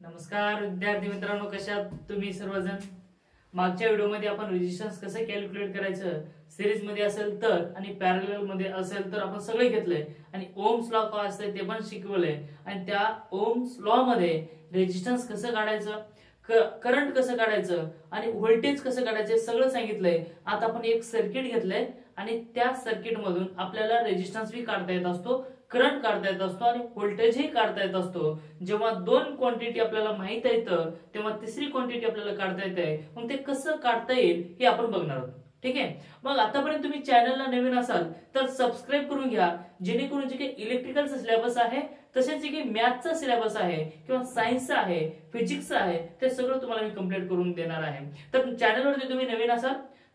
नमस्कार विद्यार्थी मित्रांनो, कशा आहात तुम्ही सर्वजण. मागच्या व्हिडिओमध्ये आपण रेजिस्टन्स कसं कॅल्क्युलेट करायचं सिरीज मध्ये असेल तर आणि पॅरलल मध्ये असेल तर आपण सगळे घेतलंय आणि ओम्स लॉ काय असतं ते पण शिकवलंय. आणि त्या ओम्स लॉ मध्ये रेजिस्टन्स कसं काढायचं, करंट कसं काढायचं आणि व्होल्टेज कसं काढायचं सगळं सांगितलंय. आता आपण एक सर्किट घेतलंय आणि त्या सर्किट मधून आपल्याला रेजिस्टन्स भी काढता येत असतो, करंट काढता येत असतो आणि व्होल्टेजही काढता येत असतो. जेव्हा दोन क्वांटिटी आपल्याला माहित आहेत तेव्हा तिसरी क्वांटिटी आपल्याला काढता येते. मग ते कसं काढता येईल हे आपण बघणार आहोत. ठीक आहे. मग आतापर्यंत तुम्ही चॅनलला नवीन असाल तर सबस्क्राईब करून घ्या, जेणेकरून जे काही इलेक्ट्रिकलचा सिलेबस आहे तसेच जे काही मॅथचा सिलेबस आहे किंवा सायन्सचा आहे, फिजिक्सचा आहे ते सगळं तुम्हाला मी कंप्लीट करून देणार आहे. तर चॅनलवरती तुम्ही नवीन असाल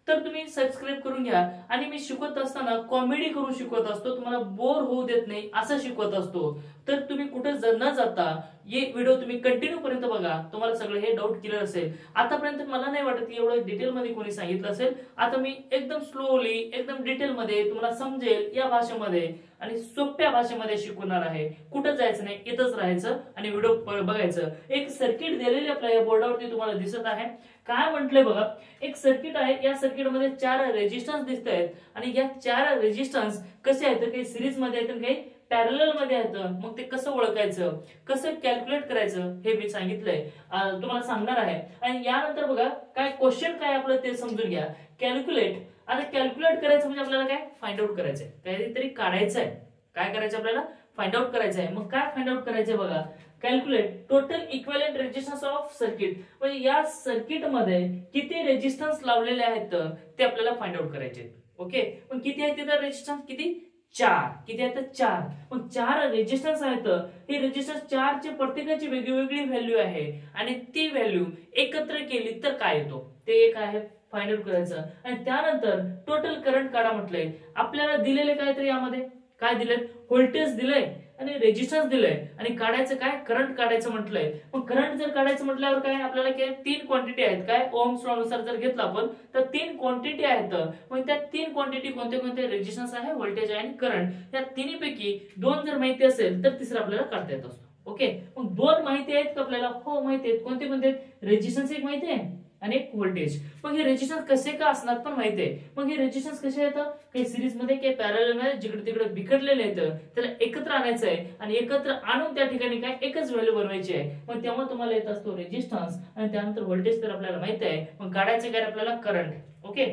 तर तुम्ही सबस्क्राईब करून घ्या. आणि मी शिकवत असताना कॉमेडी करून शिकवत असतो, तुम्हाला बोर होऊ देत नाही असं शिकवत असतो. तर तुम्ही कुठे न जाता हे व्हिडिओ तुम्ही कंटिन्यू पर्यंत बघा, तुम्हाला सगळं हे डाऊट क्लिअर असेल. आतापर्यंत मला नाही वाटत की एवढं डिटेल मध्ये कोणी सांगितलं असेल. आता मी एकदम स्लोली एकदम डिटेल मध्ये तुम्हाला समजेल या भाषेमध्ये आणि सोप्या भाषेमध्ये शिकवणार आहे. कुठं जायचं नाही, इथंच राहायचं आणि व्हिडिओ बघायचं. एक सर्किट दिलेली आपल्या या बोर्डावरती तुम्हाला दिसत आहे. काय म्हटलंय बघा, एक सर्किट आहे. या सर्किट मध्ये 4 रेजिस्टन्स दिसत आहेत आणि या 4 रेजिस्टन्स कसे आहेत, काही सिरीज मध्ये आहेत काही पॅरलल मध्ये आहेत. मग ते कसं ओळखायचं, कसं कॅल्क्युलेट करायचं हे मी सांगितलंय, तुम्हाला सांगणार आहे. आणि यानंतर बघा काय क्वेश्चन काय आपलं ते समजून घ्या. कॅल्क्युलेट, आता कॅल्क्युलेट करायचं म्हणजे आपल्याला काय फाइंड आउट करायचंय, काहीतरी काढायचं आहे. काय करायचं आपल्याला फाइंड आउट करायचं आहे. मग काय फाइंड आउट करायचंय बघा, calculate total equivalent resistance of circuit. म्हणजे या सर्किट मध्ये किती रेजिस्टन्स लावलेले आहेत ते आपल्याला फाइंड आउट करायचे. ओके, पण किती आहेत तिथं रेजिस्टन्स, किती 4. किती आहेत 4. मग 4 रेजिस्टन्स आहेत. हे रेजिस्टन्स 4 चे प्रत्येकाची वेगवेगळी व्हॅल्यू आहे आणि ती व्हॅल्यू एकत्र केली तर काय येतो ते एक आहे फाइंड आउट करायचं. आणि त्यानंतर टोटल करंट काढा म्हटलंय. आपल्याला दिलेले काय तर यामध्ये काय दिलंय, व्होल्टेज दिलंय आणि रेजिस्टन्स दिलंय आणि काढायचं काय, करंट काढायचं म्हटलंय. मग करंट जर काढायचं म्हटल्यावर काय आपल्याला काय 3 क्वांटिटी आहेत. काय ओम्स लॉ नुसार जर घेतलं आपण तर 3 क्वांटिटी आहेत. मग त्या 3 क्वांटिटी कोणते कोणते, रेजिस्टन्स आहे, व्होल्टेज आहे आणि करंट. या तिन्हीपैकी 2 जर माहिती असेल तर तिसरा आपल्याला काढता येत असतो. ओके, मग 2 माहिती आहेत का आपल्याला, हो माहिती आहेत. कोणते कोणते, रेजिस्टन्स एक माहिती आहे आणि एक व्होल्टेज. मग हे रेजिस्टन्स कसे का असणार पण माहिती आहे. मग हे रेजिस्टन्स कसे येतं, काही सिरीज मध्ये काही पॅरलल मध्ये जिकडे तिकडे बिखरलेले आहेत, त्याला एकत्र आणायचं आहे आणि एकत्र आणून त्या ठिकाणी काय एकच व्हॅल्यू बनवायची आहे. मग तेव्हा तुम्हाला येत असतो रेजिस्टन्स आणि त्यानंतर व्होल्टेज तर आपल्याला माहिती आहे. मग काढायचं काय आपल्याला, करंट. ओके,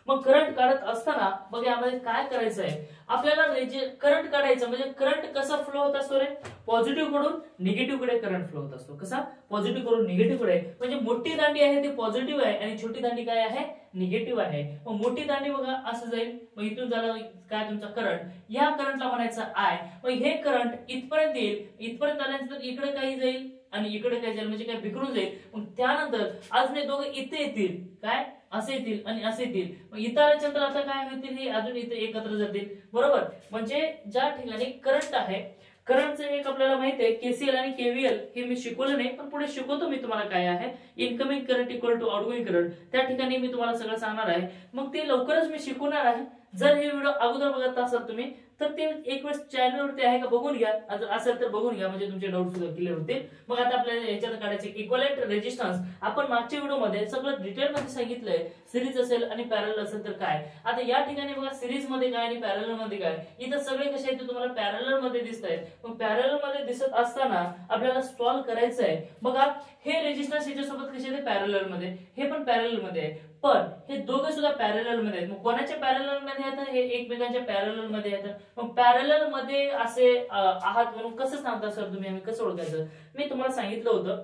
मग करंट काढत असताना बघ यामध्ये काय करायचं आहे आपल्याला, करंट काढायचं म्हणजे करंट कसा फ्लो होत असतो रे, पॉझिटिव्ह कडून निगेटिव्ह कडे करंट फ्लो होत असतो. कसा, पॉझिटिव्ह कडून निगेटिव्ह कडे. म्हणजे मोठी दांडी आहे ती पॉझिटिव्ह आहे आणि छोटी दांडी काय आहे, निगेटिव्ह आहे. मग मोठी दांडी बघा असं जाईल, मग इथून झालं काय तुमचा करंट, या करंटला म्हणायचं आय. मग हे करंट इथपर्यंत येईल, इथपर्यंत आल्यानंतर इकडे काही जाईल आणि इकडे काय जाईल म्हणजे काय बिखरून जाईल. मग त्यानंतर अजून दोघं इथे येतील, काय असे येतील आणि असे येतील. मग इथं आल्यानंतर आता काय होतील, हे अजून इथे एकत्र जातील. बरोबर, म्हणजे ज्या ठिकाणी करंट आहे, करंटचं एक आपल्याला माहिती आहे केसीएल आणि केव्हीएल. हे मी शिकवलं नाही पण पुढे शिकवतो मी तुम्हाला काय आहे. Incoming current equal to outgoing current, त्या ठिकाणी मी तुम्हाला सगळं सांगणार आहे. मग ते लवकरच मी शिकवणार आहे. जर हे व्हिडिओ अगोदर बघत असाल तुम्ही तर ते एक वेळेस चॅनलवरती आहे का बघून घ्या, जर असेल तर बघून घ्या म्हणजे तुमचे डाऊट सुद्धा क्लिअर होतील. मग आता आपल्याला याच्यात काढायचे इक्विव्हॅलेंट रेजिस्टन्स. आपण मागच्या व्हिडिओमध्ये सगळं डिटेल मध्ये सांगितलंय, सिरीज असेल आणि पॅरलल असेल तर काय. आता या ठिकाणी बघा सिरीज मध्ये काय आणि पॅरलल मध्ये काय. इथं सगळे कसे आहेत तुम्हाला पॅरलल मध्ये दिसत आहेत. मग पॅरलल मध्ये दिसत असताना आपल्याला सॉल्व्ह करायचं आहे. बघा हे रेजिस्टन्स याच्यासोबत कसे आहेत, पॅरलल मध्ये, हे पण पॅरलल मध्ये आहे. पण हे दोघे सुद्धा पॅरलल मध्ये आहेत. मग कोणाच्या पॅरलल मध्ये आहेत, हे एकमेकांच्या पॅरलल मध्ये आहेत. मग पॅरलल मध्ये असे आहात म्हणून कसं सांगता सर तुम्ही, आम्ही कसं ओळखायचं. मी तुम्हाला सांगितलं होतं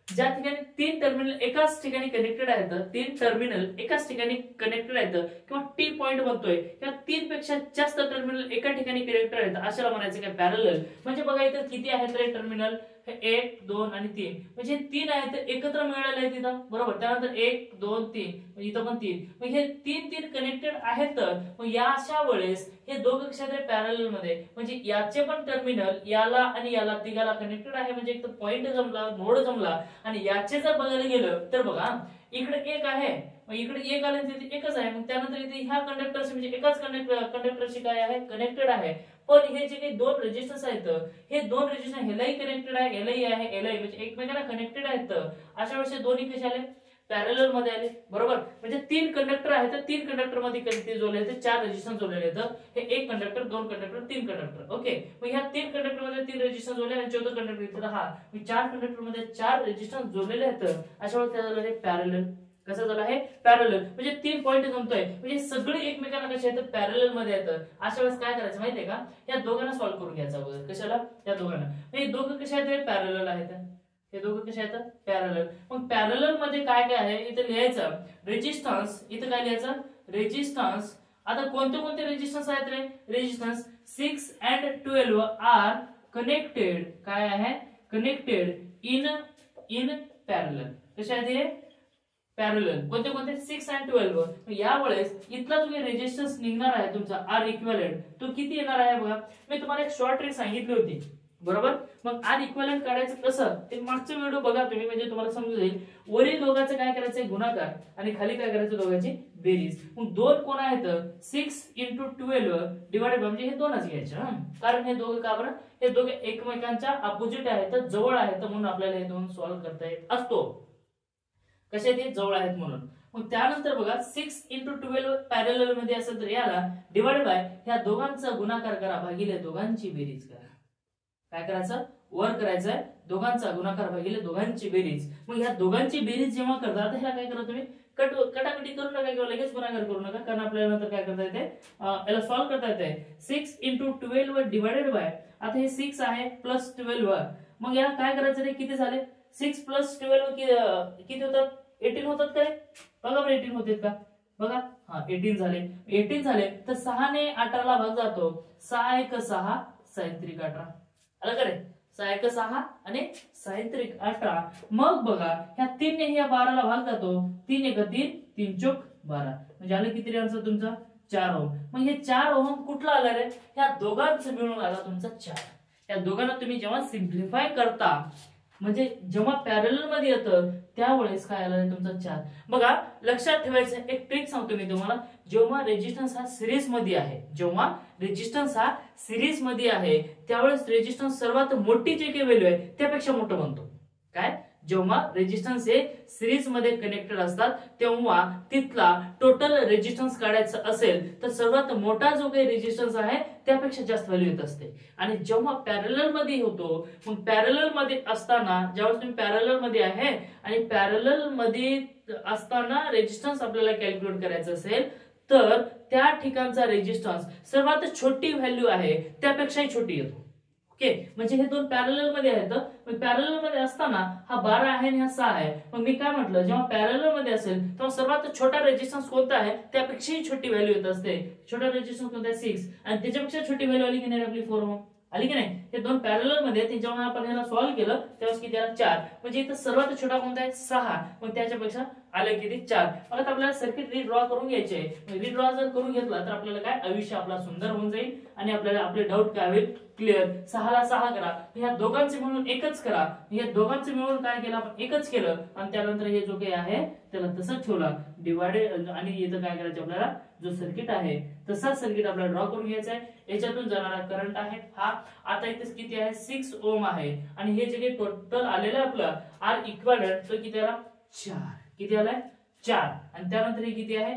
ज्या ठिकाणी 3 टर्मिनल एकाच ठिकाणी कनेक्टेड आहेत, 3 टर्मिनल एकाच ठिकाणी कनेक्टेड आहेत किंवा टी पॉइंट बनतोय किंवा 3 पेक्षा जास्त टर्मिनल एका ठिकाणी कनेक्टेड आहेत अशाला म्हणायचं काय पॅरलल. म्हणजे बघा इथं किती आहेत रे टर्मिनल, 1 2 आणि 3. म्हणजे 3 आहेत एकत्र मिळाले आहेत इथं. बरोबर, त्यानंतर 1 2 3, इथं पण 3. मग हे 3 कनेक्टेड आहेत. मग या अशा वेळेस हे दोघं क्षेत्र पॅरलल मध्ये, म्हणजे याचे पण टर्मिनल याला आणि याला तिघाला कनेक्टेड आहे. म्हणजे एक तर पॉइंट जमला, नोड जमला. आणि याचे जर बघायला गेलं तर बघा इकडे 1 आहे मग इकडे एक आलं तिथे एकच आहे, मग त्यानंतर इथे ह्या कंडक्टरशी म्हणजे एकाच कंडक्टरशी काय आहे कनेक्टेड आहे. पण हे जे काही दोन रेजिस्टन्स आहेत हे दोन रेजिस्टन्स ह्यालाही कनेक्टेड आहे यालाही आहे यालाही म्हणजे एकमेकांना कनेक्टेड आहेत. अशा वेळेस दोन्ही कसे आले पॅरलल मध्ये आले बरोबर. म्हणजे तीन कंडक्टर आहेत तर तीन कंडक्टर मध्ये किती जोडले आहेत चार रेजिस्टन्स जोडलेले आहेत. हे एक कंडक्टर दोन कंडक्टर तीन कंडक्टर ओके. मग ह्या तीन कंडक्टर मध्ये तीन रेजिस्टन्स जोडले आणि चौथा कंडक्टर इथे हा मी चार कंडक्टर मध्ये चार रेजिस्टन्स जोडलेले आहेत. अशा वेळेस त्याला झालं पॅरलल. कसं झालं आहे पॅरलल म्हणजे तीन पॉइंट जमतोय म्हणजे सगळे एकमेकांना कसे आहेत पॅरलल मध्ये आहेत. अशा वेळेस काय करायचं माहितीये का या दोघांना सॉल्व्ह करून घ्यायचं अगोदर. कशाला या दोघांना. हे दोघं कसे आहेत पॅरलल आहेत. हे दोघं कसे आहेत पॅरलल. मग पॅरलल मध्ये काय काय आहे इथे लिहायचं रेजिस्टन्स. इथे काय लिहायचं रेजिस्टन्स. आता कोणते कोणते रेजिस्टन्स आहेत रे रेजिस्टन्स 6 and 12 आर कनेक्टेड. काय आहे कनेक्टेड इन पॅरलल. कसे आहेत हे पॅरलल. कोणते कोणते 6 and 12. यावेळेस इथला जो रेजिस्टन्स निघणार आहे तुमचा आर इक्विव्हॅलेंट तो किती येणार आहे बघा. मी तुम्हाला एक शॉर्ट ट्रिक सांगितली होती बरोबर. मग आर इक्विव्हॅलेंट काढायचं कसं ते मागचा व्हिडिओ बघा तुम्ही म्हणजे तुम्हाला समजून जाईल. वरील दोघांचं काय करायचंय गुणाकार आणि खाली काय करायचं दोघांची बेरीज. मग दोन कोण आहेत 6 into 12 डिवाइडेड बाय म्हणजे हे दोनच घ्यायचे कारण हे दोघं का बरं हे दोघे एकमेकांच्या अपोजिट आहेत जवळ आहेत म्हणून आपल्याला हे दोन सॉल्व्ह करता येत असतो. कसे ते जवळ आहेत म्हणून. मग त्यानंतर बघा 6 into 12 पॅरलल मध्ये असेल तर याला डिवाइडेड बाय ह्या दोघांचा गुणाकार करा भागिले दोघांची बेरीज करा. काय करायचं वर करायचंय दोघांचा गुणाकार भागिले दोघांची बेरीज. मग ह्या दोघांची बेरीज जेव्हा करता आता ह्याला काय करा तुम्ही कटाकटी करू नका किंवा लगेच गुणाकार करू नका कारण आपल्याला नंतर काय करता येते याला सॉल्व्ह करता येते. 6 into 12 डिवाइडेड बाय आता हे 6 आहे प्लस 12 मग याला काय करायचं रे किती झाले 6 plus 12 किती होतात 18 होतात काय बघा बरं 18 होतात का बघा हा 18 झाले. 18 झाले तर 6 ने 18 ला भाग जातो 6 1 6 सायंत्रिक 18 आलं का रे 6 1 6 आणि सायंत्रिक 18. मग बघा ह्या 3 ने ह्या 12 ला भाग जातो 3 1 3 3 चौक 12 म्हणजे आलं किती आन्सर तुमचा 4 ओम. मग हे 4 ओम कुठला आला रे ह्या दोघांचं मिळून आला तुमचा 4. या दोघांना तुम्ही जेव्हा सिम्प्लिफाय करता म्हणजे जेव्हा पॅरलल मध्ये येतं त्यावेळेस काय आलं तुमचा 4. बघा लक्षात ठेवायचं एक ट्रिक सांगतो मी तुम्हाला. जेव्हा रेजिस्टन्स हा सिरीज मध्ये आहे त्यावेळेस रेजिस्टन्स सर्वात मोठी जे काही व्हॅल्यू आहे त्यापेक्षा मोठं बनतो. काय जेव्हा रेजिस्टन्स हे सिरीज मध्ये कनेक्टेड असतात तेव्हा तिथला टोटल रेजिस्टन्स काढायचा असेल तर सर्वात मोठा जो काही रेजिस्टन्स आहे त्यापेक्षा जास्त व्हॅल्यू येत असते. आणि जेव्हा पॅरलल मध्ये होतो मग पॅरलल मध्ये असताना ज्यावेळेस तुम्ही पॅरलल मध्ये आहे आणि पॅरलल मध्ये असताना रेजिस्टन्स आपल्याला कॅल्क्युलेट करायचं असेल तर त्या ठिकाणचा रेजिस्टन्स सर्वात छोटी व्हॅल्यू आहे त्यापेक्षाही छोटी येतो. ओके म्हणजे हे दोन पॅरलल मध्ये आहेत. मग पॅरलल मध्ये असताना हा 12 आहे आणि हा 6 आहे. मग मी काय म्हटलं जेव्हा पॅरलल मध्ये असेल तेव्हा सर्वात छोटा रेजिस्टन्स कोणता आहे त्यापेक्षाही छोटी व्हॅल्यू येत असते. छोटा रेजिस्टन्स कोणता आहे 6 आणि त्याच्यापेक्षा छोटी व्हॅल्यू आली की नाही आपली 4 ओम आली की नाही. हे दोन पॅरलल मध्ये जेव्हा आपण ह्याला सॉल्व्ह केलं तेव्हा किती आला 4 म्हणजे इथं सर्वात छोटा कोणता आहे 6 मग त्याच्यापेक्षा आले किती 4. आता आपल्याला सर्किट रिड्रॉ करून घ्यायचे. रिड्रॉ जर करून घेतला तर आपल्याला काय आयुष्य आपला सुंदर होऊन जाईल आणि आपल्याला आपले डाऊट काय होईल क्लिअर. 6 ला 6 करा ह्या दोघांचे मिळून एकच करा. ह्या दोघांचे मिळून काय केलं आपण एकच केलं आणि त्यानंतर हे जो काही आहे त्याला तसंच ठेवला डिवाइडेड आणि इथं काय करायचं आपल्याला जो सर्किट आहे तसाच सर्किट आपल्याला ड्रॉ करून घ्यायचा आहे. याच्यातून जाणारा करंट आहे हा आता इथे किती आहे 6 ओम आहे आणि हे जे काही टोटल आलेलं आपलं आर इक्विव्हॅलेंट तो किती आला 4 किती आलाय 4 आणि त्यानंतर हे किती आहे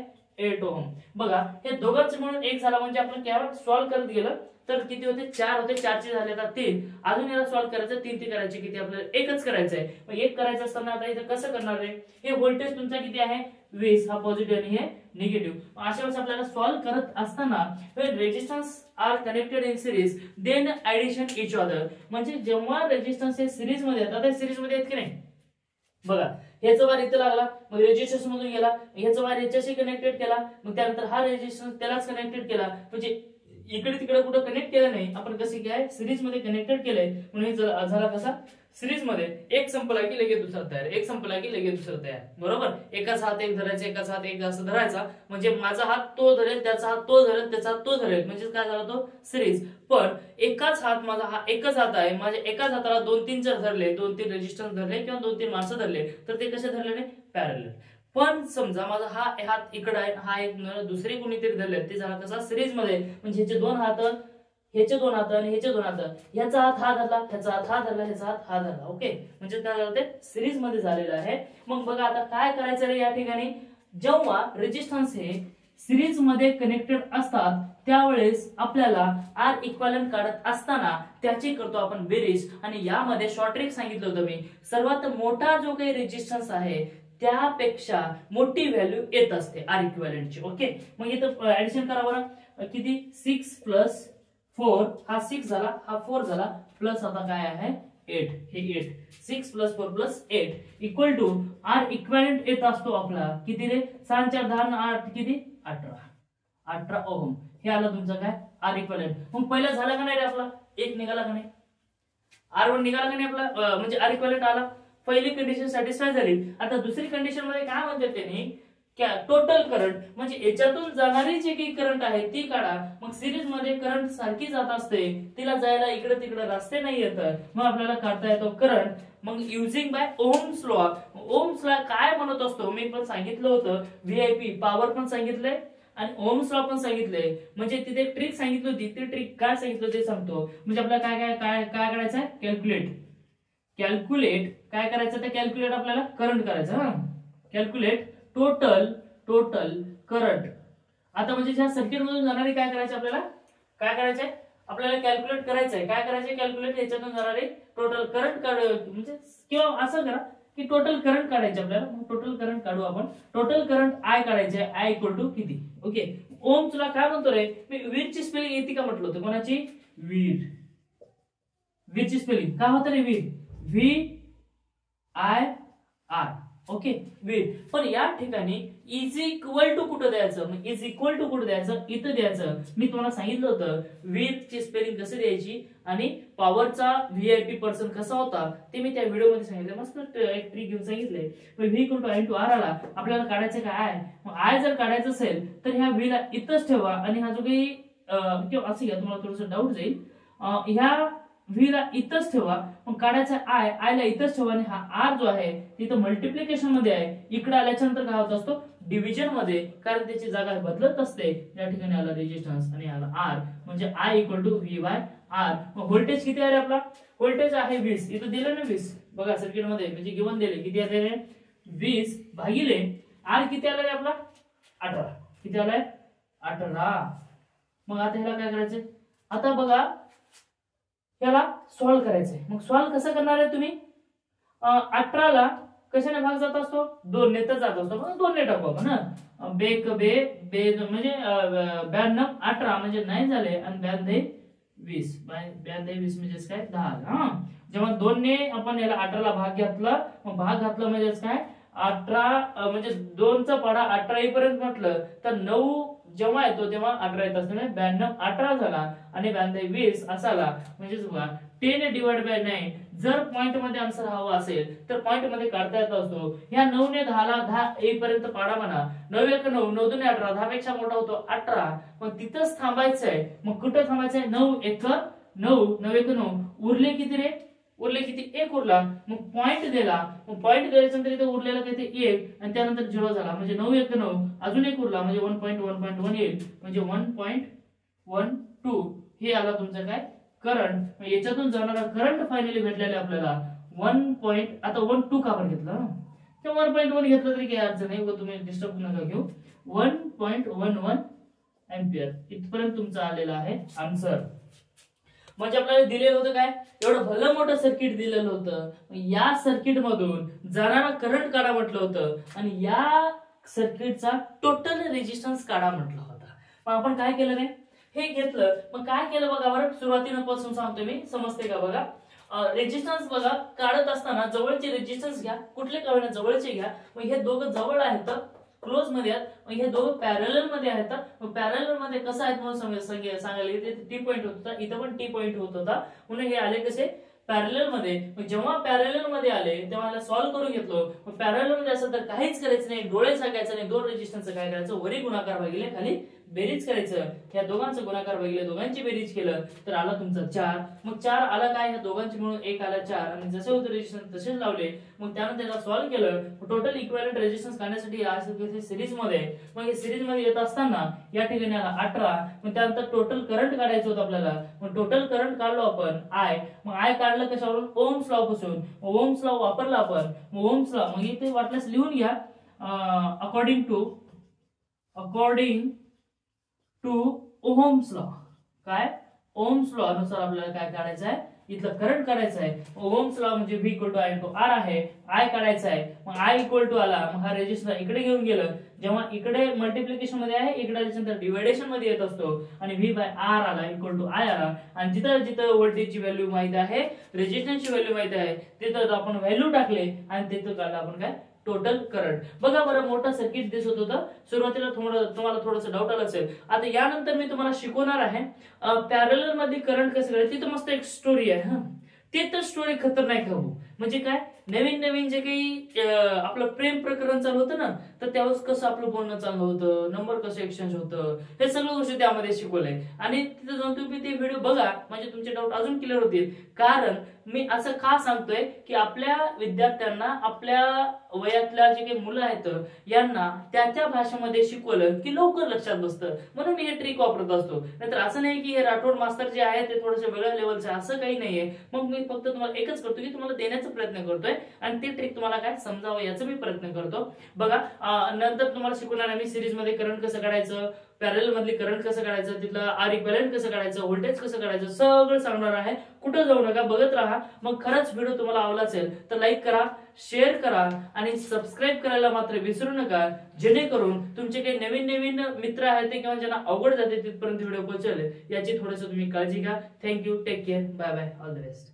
8 ओम. बघा हे दोघांचे म्हणून एक झाला म्हणजे आपण केवळ सॉल्व्ह करत गेलं तर किती होते 4 होते 4 चे झाले आता 3 अजून याला सॉल्व्ह करायचं 3 ते करायचे किती आपल्याला एकच करायचं आहे. मग एक करायचं असताना आता इथं कसं करणार आहे हे व्होल्टेज तुमचा किती आहे 20 हा पॉझिटिव्ह आणि हे निगेटिव्ह. अशा वेळेस आपल्याला सॉल्व्ह करत असताना when resistance are connected in series then addition each other म्हणजे जेव्हा रेजिस्टन्स हे सिरीज मध्ये येतात आता सिरीज मध्ये आहेत की नाही बघा ह्याचा वार इथं लागला मग रेजिस्टन्स मधून गेला ह्याचा वार ह्याच्याशी कनेक्टेड केला मग त्यानंतर हा रेजिस्टन्स त्यालाच कनेक्टेड केला म्हणजे इकडे तिकडे कुठं कनेक्ट केलं नाही आपण कसं काय सिरीज मध्ये कनेक्टेड केलंय म्हणून हे झाला कसा सिरीज मध्ये एक संपला की लगेच दुसरा तयार एक संपला की लगेच दुसरा तयार बरोबर. एकाच हात एक धरायचा एकाच हात एक असं धरायचा म्हणजे माझा हात तो धरेल त्याचा हात तो धरेल त्याचा हात तो धरेल म्हणजे काय झाला तो सिरीज. पण एकाच हात माझा हा एकच हात आहे माझ्या एकाच हाताला 2-3 जर धरले 2-3 रेजिस्टन्स धरले किंवा 2-3 माणसं धरले तर ते कसे धरले नाही पॅरलल. पण समजा माझा हा हात इकडे आहे, हा एक दुसरी कोणीतरी धरले, ते झाला कसा सिरीज मध्ये, म्हणजे ह्याचे दोन हात, ह्याचे दोन हात आणि ह्याचे दोन हात, ह्याचा हात हा धरला, ह्याचा हात हा धरला, ह्याचा हात हा धरला. ओके, म्हणजे काय झालं ते सिरीज मध्ये झालेलं आहे. मग बघा आता काय करायचं रे या ठिकाणी, जेव्हा रेजिस्टन्स हे सिरीज मध्ये कनेक्टेड असतात त्यावेळेस आपल्याला आर इक्विव्हॅलेंट काढत असताना त्याची करतो आपण बेरीज. आणि यामध्ये शॉर्ट ट्रिक सांगितलं होतं मी, सर्वात मोठा जो काही रेजिस्टन्स आहे त्यापेक्षा मोठी व्हॅल्यू येत असते आर इक्विव्हॅलेंटची. ओके, मग इथं ऍडिशन करा बरं, किती 6 + 4, हा 6 झाला, हा 4 झाला, प्लस आता काय आहे 8, हे 8, 6 + 4 + 8 इक्वल टू आर इक्विव्हॅलेंट येत असतो आपला किती रे, 7 4 10 8 किती 18 ओहम. हे आलं तुमचं काय आर इक्विव्हॅलेंट. मग पहिला झालं का नाही रे आपला, एक निघाला का नाही, R1 निघाला का नाही आपला, म्हणजे आर इक्विव्हॅलेंट आला. पहिली कंडिशन सॅटिस्फाय झाली. आता दुसरी कंडिशन मध्ये काय म्हणतात त्यांनी, टोटल करंट, म्हणजे याच्यातून जाणारी जे काही करंट आहे ती काढा. मग सिरीज मध्ये करंट सारखी जात असते, तिला जायला इकडे तिकडे रस्ते नाही येत, मग आपल्याला काढता येतो करंट. मग using by Ohm's law. Ohm's law काय म्हणत असतो मी पण सांगितलं होतं, व्हीआयपी पॉवर पण सांगितलंय आणि ओम्स लॉ पण सांगितलंय. म्हणजे तिथे एक ट्रिक सांगितली होती, ती ट्रिक काय सांगितलं ते सांगतो. म्हणजे आपल्याला काय काय काय काय करायचं आहे, कॅल्क्युलेट काय करायचं, ते कॅल्क्युलेट आपल्याला करंट करायचं. हा, कॅल्क्युलेट टोटल करंट. आता म्हणजे ज्या सर्किट मधून जाणारी काय करायचे आपल्याला, काय करायचंय आपल्याला कॅल्क्युलेट करायचंय, काय करायचंय कॅल्क्युलेट, याच्यातून जाणारे टोटल करंट म्हणजे किंवा असं करा की टोटल करंट काढायचे आपल्याला. मग टोटल करंट काढू आपण. टोटल करंट आय काढायचे, आय इक्वल टू किती. ओके, ओम तुला काय म्हणतो रे, मी वीरची स्पेलिंग येते का म्हटलं होतं, कोणाची, वीरची स्पेलिंग काय होतं रे, VIR. ओके, वीर. पण या ठिकाणी इज इक्वल टू कुठं द्यायचं, मग इज इक्वल टू कुठं द्यायचं, इथं द्यायचं. मी तुम्हाला सांगितलं होतं वीरची स्पेलिंग कसं द्यायची आणि पॉवरचा व्हीआयपी पर्सन कसा होता ते मी त्या व्हिडिओ मध्ये सांगितलं. मस्त एक ट्रिक घेऊन सांगितलंय. V = I × R आला, आपल्याला काढायचं काय आहे. मग आय जर काढायचं असेल तर ह्या व्हीला इथंच ठेवा आणि हा जो काही किंवा असं घ्या, तुम्हाला थोडंसं डाऊट जाईल, ह्या व्हीला इथंच ठेवा. मग काढायचा आय ला इथंच ठेवा आणि हा आर जो आहे तिथं मल्टिप्लिकेशन मध्ये आहे, इकडे आल्याच्या नंतर काय होत असतो डिव्हिजन मध्ये, कारण त्याची जागा बदलत असते. या ठिकाणी आला रेजिस्टन्स आणि आला आर, म्हणजे I = V/R. मग व्होल्टेज किती आहे आपला, व्होल्टेज आहे 20, इथं दिलं ना 20 बघा सर्किट मध्ये, म्हणजे गिवन दिले किती आहे 20 भागिले आर किती आला रे आपला 18, किती आलाय 18. मग आता ह्याला काय करायचंय, आता बघा याला सॉल्व्ह करायचंय. मग सॉल्व्ह कसं करणार आहे तुम्ही, 18 ला कशाने भाग जात असतो, 2 ने तर जात असतो, पण 2 ने टाकू आपण ना, बे म्हणजे 92 18 म्हणजे 9 झाले आणि 92 20 म्हणजे काय 10. हा, जेव्हा 2 ने आपण याला 18 ला भाग घेतला, मग भाग घातला म्हणजे काय 18 म्हणजे 2 चा पाडा 18 येईपर्यंत म्हटलं तर 9 जेव्हा येतो तेव्हा 18 येत असताना 92 18 झाला आणि 92 20 असा आला. म्हणजे बघा 10/9. जर पॉइंट मध्ये आन्सर हवा असेल तर पॉइंट मध्ये काढता येत असतो. ह्या 9 ने 10 ला 10 येईपर्यंत पाडा म्हणा, 9 1 9, 9 2 18, 10 पेक्षा मोठा होतो 18. मग तिथंच थांबायचंय. मग कुठं थांबायचंय, 9 1 9, 9 1 9, उरले किती रे, उरले किती 1 उरला. मग पॉइंट दिला, मग पॉइंट द्यायच्या नंतर इथे उरलेला किती 1 आणि त्यानंतर 0 झाला, म्हणजे 9 1 9, अजून 1 उरला म्हणजे 1.1.1 येईल, म्हणजे 1.12 हे आला तुमचं काय करंट. याच्यातून जाणारा करंट फायनली भेटलेला आपल्याला 1. आता 1.2 का आपण घेतलं, किंवा 1.1 घेतलं तरी काही अडचण नाही, तुम्ही डिस्टर्ब नका घेऊ. 1.11 एंपियर इथपर्यंत तुमचा आलेला आहे आन्सर. म्हणजे आपल्याला दिलेलं होतं काय, एवढं भलं मोठं सर्किट दिलेलं होतं, या सर्किट मधून जाणारा करंट काढा म्हटलं होतं आणि या सर्किटचा टोटल रेजिस्टन्स काढा म्हटलं होतं. मग आपण काय केलं नाही, हे घेतलं. मग काय केलं बघा बरं, सुरुवातीपासून सांगतो मी, समजते का बघा. रेजिस्टन्स बघा काढत असताना जवळचे रेजिस्टन्स घ्या, कुठले का होईना जवळचे घ्या. मग हे दोघं जवळ आहेत, क्लोज मध्ये आहेत, मग हे दोघं पॅरलल मध्ये आहेत. मग पॅरलल मध्ये कसं आहेत म्हणून सांगायला गेले, टी पॉईंट होत होता, इथं पण टी पॉईंट होत होता, म्हणून हे आले कसे पॅरलल मध्ये. मग जेव्हा पॅरलल मध्ये आले तेव्हा याला सॉल्व्ह करून घेतलो. मग पॅरलल मध्ये असेल तर काहीच करायचं नाही, डोळे सांगायचं नाही, दोन रेजिस्टन्सचं काय करायचं, वरी गुणाकार भागिले खाली बेरीज करायचं, ह्या दोघांचं गुणाकार बघितलं, दोघांची बेरीज केलं तर आला तुमचा 4. मग 4 आला काय, ह्या दोघांची मिळून 1 आला 4 आणि जसे होते रेजिस्टन्स तसेच लावले. मग त्यानंतर त्याला सॉल्व्ह केलं, टोटल इक्विव्हॅलेंट रेजिस्टन्स काढण्यासाठी सिरीज मध्ये, मग हे सिरीज मध्ये येत असताना या ठिकाणी आला 18. मग त्यानंतर टोटल करंट काढायचं होतं आपल्याला. मग टोटल करंट काढलो आपण I. मग I काढलं कशावरून, ओम्स लॉ पासून. ओम्स लॉ वापरला आपण. मग ओम्स लॉ मग इथे वाटल्यास लिहून घ्या, अकॉर्डिंग टू ओम्स लॉ. काय, ओम्स लॉ नुसार आपल्याला काय काढायचं आहे, इथलं करंट काढायचं आहे. ओम्स लॉ म्हणजे V = I × R आहे. I काढायचा आहे. मग I = आला, मग हा रेजिस्टन्स इकडे घेऊन गेलं. जेव्हा इकडे मल्टिप्लिकेशन मध्ये आहे, इकडे आल्यानंतर डिव्हायडेशन मध्ये येत असतो आणि V/R आला = I आला. आणि जिथं जिथं व्होल्टेजची व्हॅल्यू माहिती आहे, रेजिस्टन्सची व्हॅल्यू माहिती आहे, तिथं आपण व्हॅल्यू टाकले आणि तिथं काढलं आपण काय, टोटल करंट. बघा बरं, मोठं सर्किट दिसत होतं. सुरुवातीला तुम्हाला थोडंसं डाऊट आला असेल. आता यानंतर मी तुम्हाला शिकवणार आहे पॅरलल मध्ये करंट कसं करायचं. तिथं मस्त एक स्टोरी आहे. ते तर स्टोरी खतरनाक आहे. म्हणजे काय, नवीन जे काही आपलं प्रेम प्रकरण चालू होतं ना, तर त्यावेळेस कसं आपलं बोलणं चालू होतं, नंबर कसं एक्सचेंज होतं, हे सगळं गोष्टी त्यामध्ये शिकवलंय. आणि तिथे जाऊन तुम्ही ते व्हिडिओ बघा, म्हणजे तुमचे डाऊट अजून क्लिअर होतील. कारण मी असं का सांगतोय की आपल्या विद्यार्थ्यांना, आपल्या वयातल्या जे काही मुलं आहेत यांना त्या भाषेमध्ये शिकवलं की लवकर लक्षात बसतं, म्हणून मी हे ट्रिक वापरत असतो. नाहीतर असं नाही की हे राठोड मास्तर जे आहे ते थोडेसे वेगळ्या लेवलचे, असं काही नाहीये. मग मी फक्त तुम्हाला एकच करतो की तुम्हाला देण्याचा प्रयत्न करतोय आणि ती ट्रिक तुम्हाला काय समजावं याचा मी प्रयत्न करतो. बघा, नंतर तुम्हाला शिकवणार आहे मी सिरीज मध्ये करंट कसं काढायचं, पॅरलल मधली करंट कसं काढायचं, तिथलं R इक्विव्हॅलेंट कसं काढायचं, व्होल्टेज कसं काढायचं, सगळं सांगणार आहे. कुठं जाऊ नका, बघत राहा. मग खरंच व्हिडिओ तुम्हाला आवडला असेल तर लाईक करा, शेअर करा आणि सबस्क्राईब करायला मात्र विसरू नका, जेणेकरून तुमचे काही नवीन मित्र आहेत ते किंवा ज्यांना अवघड जाते तिथपर्यंत व्हिडिओ पोहोचेल याची थोडंसं तुम्ही काळजी घ्या. Thank you, take care, bye bye, all the best.